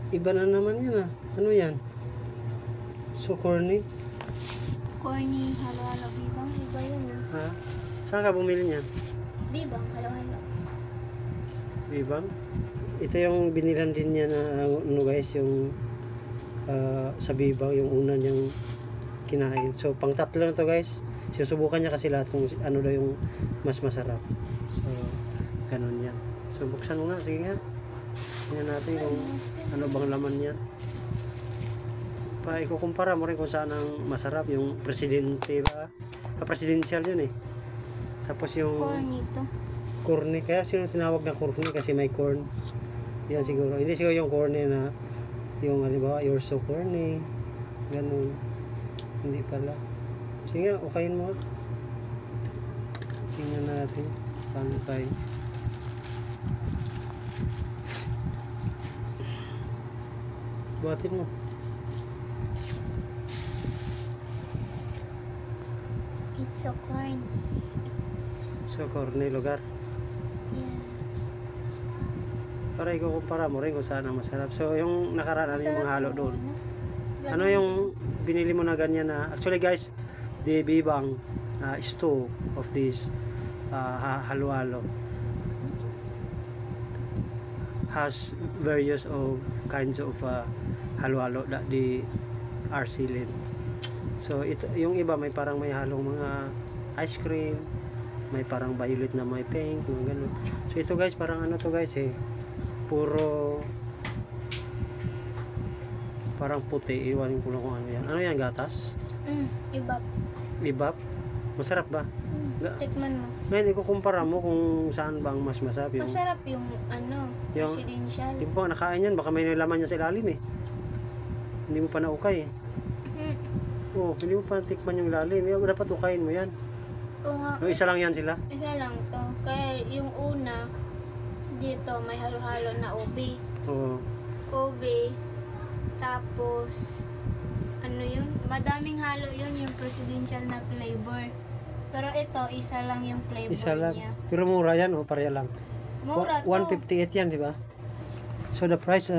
Iba na naman yan ah. Ano yan? So corny. Corny, halo-halo, bibang. Iba yun. Ha? Saan ka bumili niyan? Bibang, halo-halo. Bibang? Ito yung binilan din niya na ano guys, yung sa Bibang, yung una niyang kinain. So pang tatlo na to guys. Sinusubukan niya kasi lahat kung ano daw yung mas masarap. So ganun yan. So buksan mo nga, sige nga. Tingnan natin kung ano bang laman niya. Pa ikukumpara mo rin kung saan ang masarap, yung presidente ba? Presidential yun eh. Tapos yung Corny to. corny, kaya sino tinawag na corny kasi may corn. Yan siguro. Hindi siguro yung corny na yung halimbawa, you're so corny. Ganun. Hindi pala. Sige nga, okayin mo. Tingnan natin. Paano tayo. Buhatin mo. It's so corny. So, corny lugar. Yeah. Para ikukumpara mo rin kung saan ang masarap. So, yung nakaraan, ano yung mga halo doon? Masarap Ano yung binili mo na ganyan na, actually guys, the Bibang stew of this halo-halo has various of kinds of halo-halo that they are selling. So ito, yung iba may parang may halong mga ice cream, may parang violet na may pink, mga ganun. So ito guys, parang ano to guys eh, puro parang puti, iwanin ko lang kung ano yan. Ano yan, gatas? Iba. Libap? Masarap ba? Tikman mo. Ngayon, ikukumpara mo kung saan bang mas masarap yung... Masarap yung ano, Yung- presidential. Hindi mo pa nakain yan, baka may nalaman niya sa ilalim eh. Hindi mo pa naukay eh. Oo, hindi mo pa natikman yung ilalim. Dapat ukayin mo yan. Oo nga. Yung isa lang yan sila. Isa lang to. Kaya yung una, dito may halo-halo na ube. Oo. Ube. Tapos, ano yun? Madaming halo yun, yung presidential na flavor. Pero ito, isa lang yung flavor Isa lang. niya. Pero mura yan, o pareha lang. Mura to. 158 yan, di ba? So the price,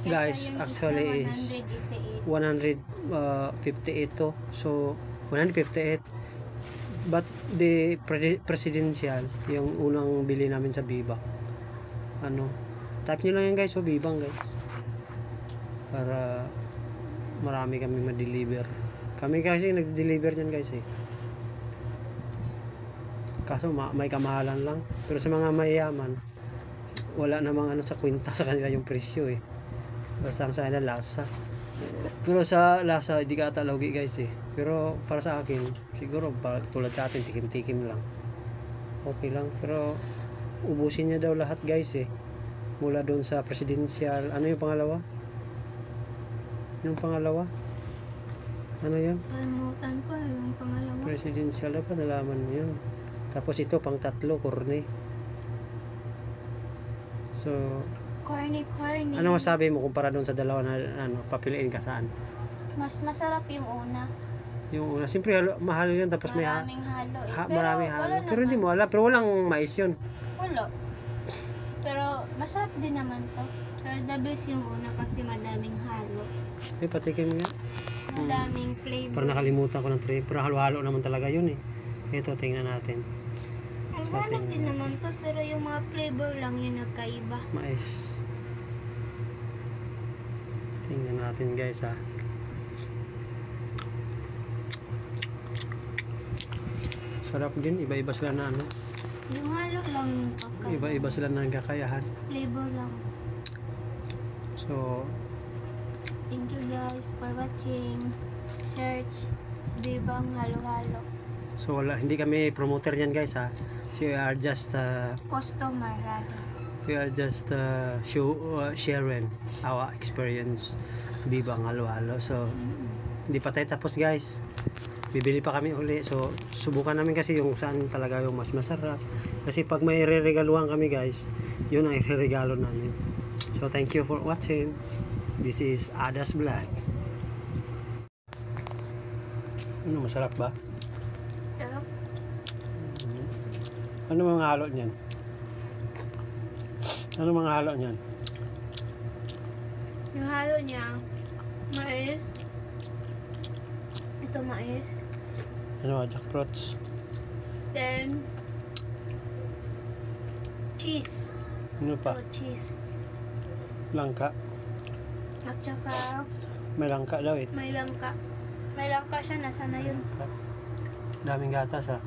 guys, Isa yung actually isa, is 158 188. to. So 158. But the presidential, yung unang bili namin sa Biba. Ano? Type nyo lang yan guys, so Bibang guys. Para marami kami ma-deliver. Kami kasi nag-deliver yan guys eh. Kaso may kamahalan lang. Pero sa mga mayayaman, wala namang ano sa kwenta sa kanila yung presyo eh. Basta ang sa kanila lasa. Pero sa lasa, hindi ka ata lugi guys eh. Pero para sa akin, siguro tulad sa atin, tikim-tikim lang. Okay lang. Pero ubusin niya daw lahat guys eh. Mula doon sa presidential. Ano yung pangalawa? Yung pangalawa? Ano yun? Kalimutan ko yung pangalawa. Presidential na pa, nalaman mo yun. Tapos ito, pang tatlo, corny. So, Corny. ano masabi mo kumpara doon sa dalawa na ano, papiliin ka saan? Mas masarap yung una. Yung una, siyempre mahal yun, tapos may Maraming halo eh. Pero marami wala halo. Pero hindi naman. mo alam, pero walang mais yun. Wala. Pero masarap din naman to. Pero the best yung una kasi madaming halo. Eh, patikin mo yan. Madaming flavor. Parang nakalimutan ko ng tray, pero halo-halo naman talaga yun eh. Ito, tingnan natin. Ang hanap din naman to, pero yung mga flavor lang yung nagkaiba. Mais. Tingnan natin guys ha. Sarap din, iba-iba sila na ano. Yung halo lang yung kakaiba. Iba-iba sila na kakayahan. Flavor lang. So, Thank you guys for watching. Search Bibang Halo-Halo. so wala, hindi kami promoter yan guys ha. So we are just Customer rather. sharing our experience Bibang halo-halo. So hindi pa tayo tapos guys, bibili pa kami uli. So subukan namin kasi yung saan talaga yung mas masarap, kasi pag may re-regaluhan kami guys, yun ang i-regalo namin. So thank you for watching. This is Ada's Vlog. Ano, masarap ba? Sarap. Ano mga halo niyan? Ano mga halo niyan? Yung halo niya, mais. Ito mais. Ano, jackfruits. Then, cheese. Ano pa? Ito, cheese. Langka. At saka, May langka daw eh. may langka. May langka siya, nasa na yun. Langka. Daming gatas ah.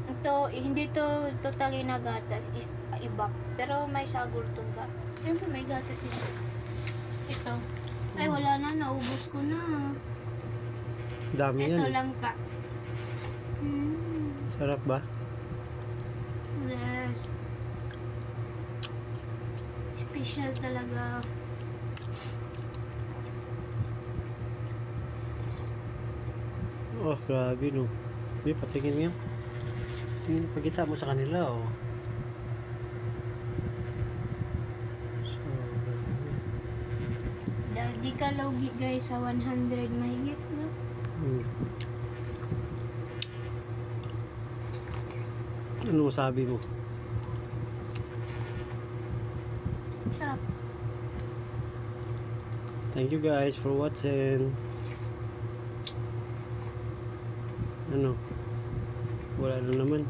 Ito, hindi to totally na gatas. Is iba. Pero may sagol tong ga. Siyempre may gatas ito. Ito. Ay, wala na. Naubos ko na. Dami Ito, yan eh. langka. Sarap ba? Yes. Special talaga. Oh, grabe no. Hindi, patingin nga. Tingin, pagkita mo sa kanila oh. So, Di ka logi guys sa 100 mahigit no? Ano masabi mo? Sarap. Thank you guys for watching. Ano? Wala na naman.